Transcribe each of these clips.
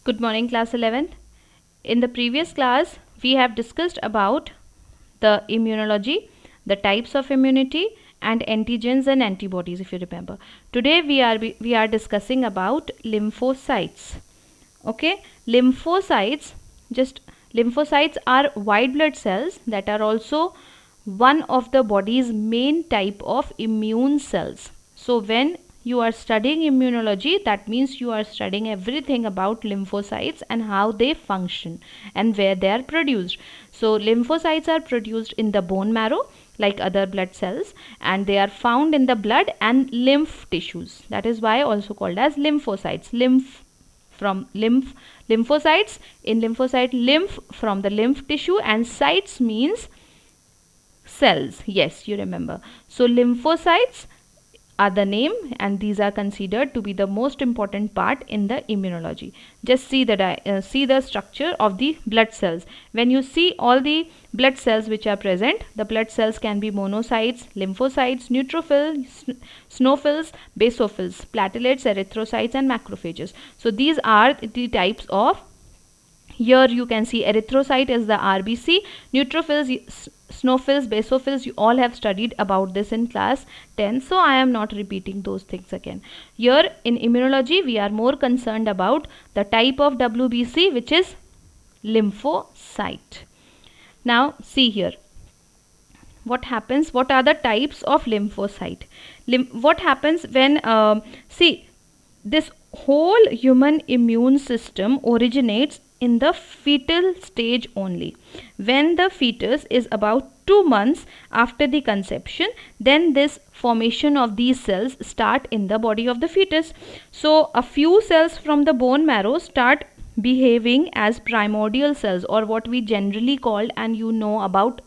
Good morning, class 11th. In the previous class, we have discussed about the immunology, the types of immunity, and antigens and antibodies, if you remember. Today we are discussing about lymphocytes. Okay, lymphocytes are white blood cells that are also one of the body's main type of immune cells. So when you are studying immunology, that means you are studying everything about lymphocytes and how they function and where they are produced. So lymphocytes are produced in the bone marrow like other blood cells, and they are found in the blood and lymph tissues. That is why also called as lymphocytes. Lymphocytes, in lymphocyte, lymph from the lymph tissue, and cytes means cells. Yes, you remember. So lymphocytes are the name, and these are considered to be the most important part in the immunology. Just see the structure of the blood cells. When you see all the blood cells which are present, the blood cells can be monocytes, lymphocytes, neutrophils, snophils, basophils, platelets, erythrocytes, and macrophages. So these are the types of. Here you can see erythrocyte is the RBC, neutrophils, snophils, basophils, you all have studied about this in class 10, so I am not repeating those things again. Here in immunology we are more concerned about the type of WBC, which is lymphocyte. Now see here, what happens, what are the types of lymphocyte? What happens when see, this whole human immune system originates in the fetal stage only. When the fetus is about 2 months after the conception, then this formation of these cells start in the body of the fetus. So a few cells from the bone marrow start behaving as primordial cells, or what we generally call, and you know about,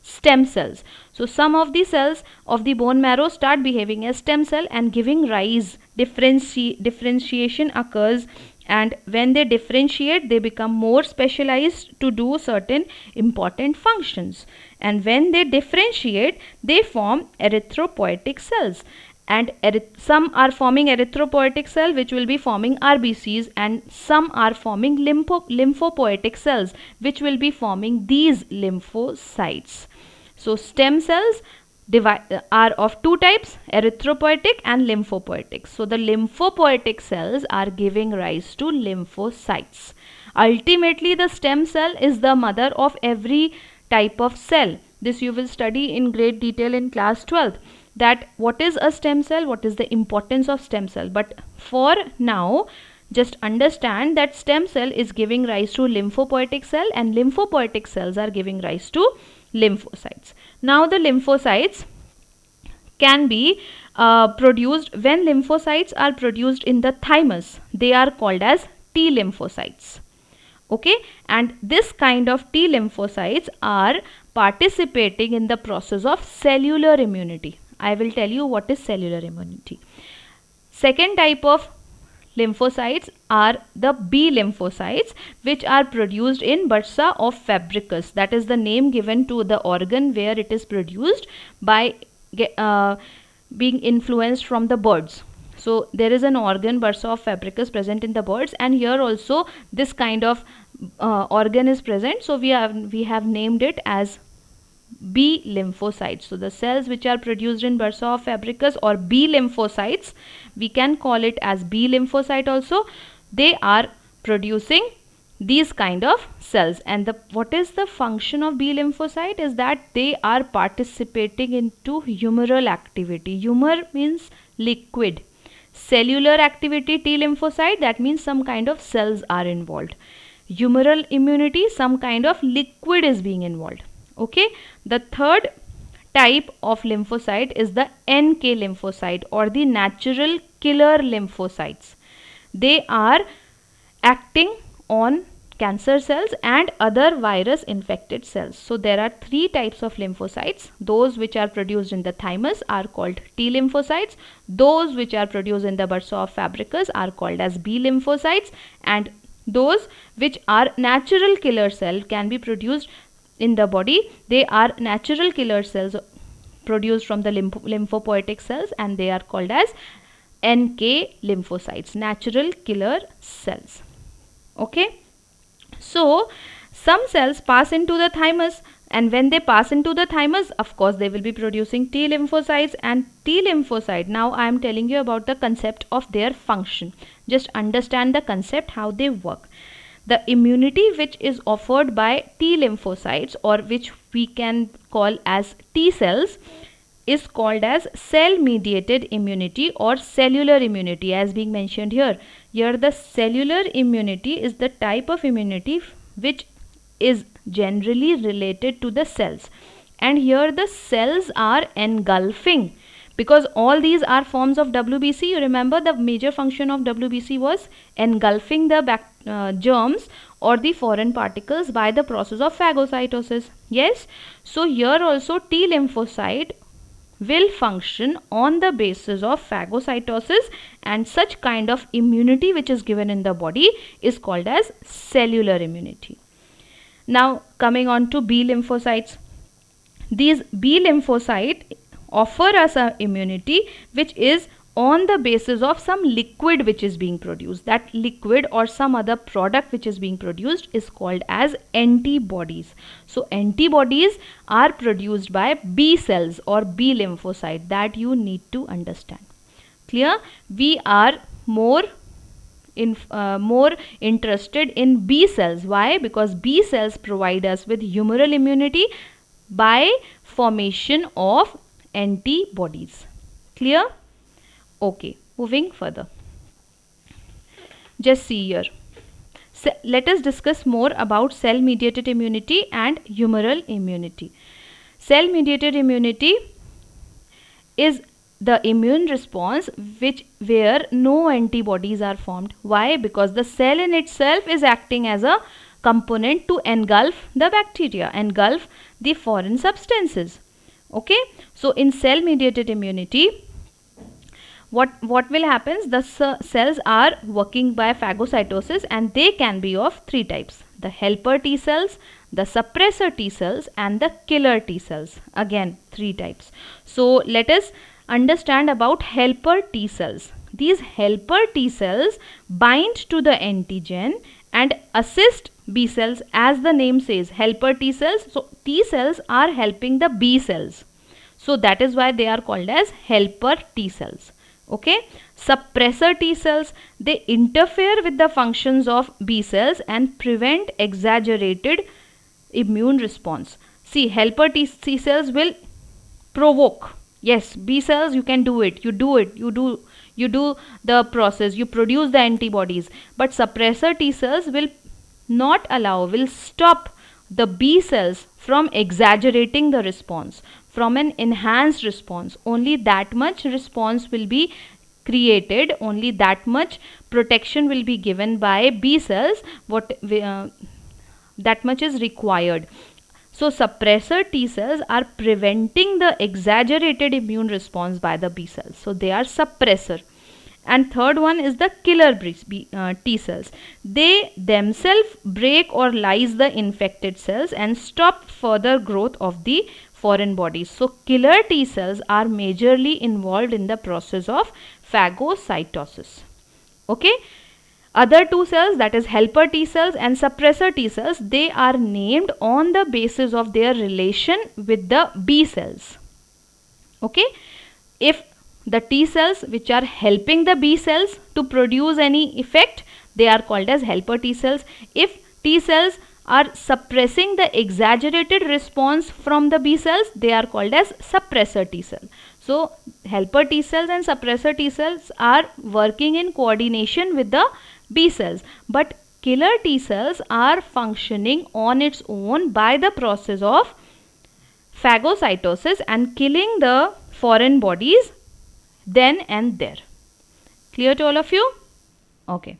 stem cells. So some of the cells of the bone marrow start behaving as stem cell and giving rise, differentiation occurs, and when they differentiate they become more specialized to do certain important functions, and when they differentiate they form erythropoietic cells, and some are forming erythropoietic cell which will be forming RBCs, and some are forming lymphopoietic cells which will be forming these lymphocytes. So stem cells are of two types, erythropoietic and lymphopoietic. So the lymphopoietic cells are giving rise to lymphocytes. Ultimately the stem cell is the mother of every type of cell. This you will study in great detail in class 12, that what is a stem cell, what is the importance of stem cell. But for now, just understand that stem cell is giving rise to lymphopoietic cell, and lymphopoietic cells are giving rise to lymphocytes. Now the lymphocytes can be produced. When lymphocytes are produced in the thymus, they are called as T lymphocytes. Okay, and this kind of T lymphocytes are participating in the process of cellular immunity. I will tell you what is cellular immunity. Second type of lymphocytes are the B lymphocytes, which are produced in bursa of Fabricus. That is the name given to the organ where it is produced by being influenced from the birds. So there is an organ, bursa of Fabricus, present in the birds, and here also this kind of organ is present. So we have named it as B lymphocytes. So the cells which are produced in bursa of Fabricus, or B lymphocytes, we can call it as B lymphocyte also. They are producing these kind of cells, and what is the function of B lymphocyte is that they are participating into humoral activity. Humor means liquid. Cellular activity, T lymphocyte, that means some kind of cells are involved. Humoral immunity, some kind of liquid is being involved. Okay, the third type of lymphocyte is the NK lymphocyte, or the natural killer lymphocytes. They are acting on cancer cells and other virus infected cells. So there are three types of lymphocytes. Those which are produced in the thymus are called T lymphocytes. Those which are produced in the bursa of Fabricus are called as B lymphocytes, and those which are natural killer cell can be produced in the body. They are natural killer cells produced from the lymphopoietic cells, and they are called as NK lymphocytes, natural killer cells. Okay, so some cells pass into the thymus, and when they pass into the thymus, of course they will be producing T lymphocytes. And T lymphocyte, now I am telling you about the concept of their function. Just understand the concept, how they work. The immunity which is offered by T lymphocytes, or which we can call as T cells, is called as cell mediated immunity or cellular immunity, as being mentioned here. Here the cellular immunity is the type of immunity which is generally related to the cells, and here the cells are engulfing, because all these are forms of WBC. You remember the major function of WBC was engulfing the germs or the foreign particles by the process of phagocytosis. Yes, so here also T lymphocyte will function on the basis of phagocytosis, and such kind of immunity which is given in the body is called as cellular immunity. Now coming on to B lymphocytes. These B lymphocytes offer us a immunity which is on the basis of some liquid which is being produced. That liquid or some other product which is being produced is called as antibodies. So antibodies are produced by B cells or B lymphocyte, that you need to understand. Clear? We are more interested in B cells. Why? Because B cells provide us with humoral immunity by formation of antibodies. Clear? Okay, moving further. Just see here. So let us discuss more about cell mediated immunity and humoral immunity. Cell mediated immunity is the immune response where no antibodies are formed. Why? Because the cell in itself is acting as a component to engulf the bacteria, engulf the foreign substances. Okay, so in cell mediated immunity, what will happen? The cells are working by phagocytosis, and they can be of three types: the helper T cells, the suppressor T cells, and the killer T cells. Again, three types. So let us understand about helper T cells. These helper T cells bind to the antigen and assist B cells, as the name says, helper T cells. So T cells are helping the B cells, so that is why they are called as helper T cells. Okay, suppressor T cells, they interfere with the functions of B cells and prevent exaggerated immune response. See, helper T cells will provoke. Yes, B cells, you can do it. You do the process, you produce the antibodies. But suppressor T cells will not allow, will stop the B cells from exaggerating the response, from an enhanced response. Only that much response will be created, only that much protection will be given by B cells, that much is required. So suppressor T cells are preventing the exaggerated immune response by the B cells. So they are suppressor. And third one is the killer T cells. They themselves break or lyse the infected cells and stop further growth of the foreign bodies. So killer T cells are majorly involved in the process of phagocytosis. Okay. Other two cells, that is helper T cells and suppressor T cells, they are named on the basis of their relation with the B cells. Okay. If the T cells which are helping the B cells to produce any effect, they are called as helper T cells. If T cells are suppressing the exaggerated response from the B cells, they are called as suppressor T cell. So helper T cells and suppressor T cells are working in coordination with the B cells, but killer T cells are functioning on its own by the process of phagocytosis and killing the foreign bodies then and there. Clear to all of you? Okay.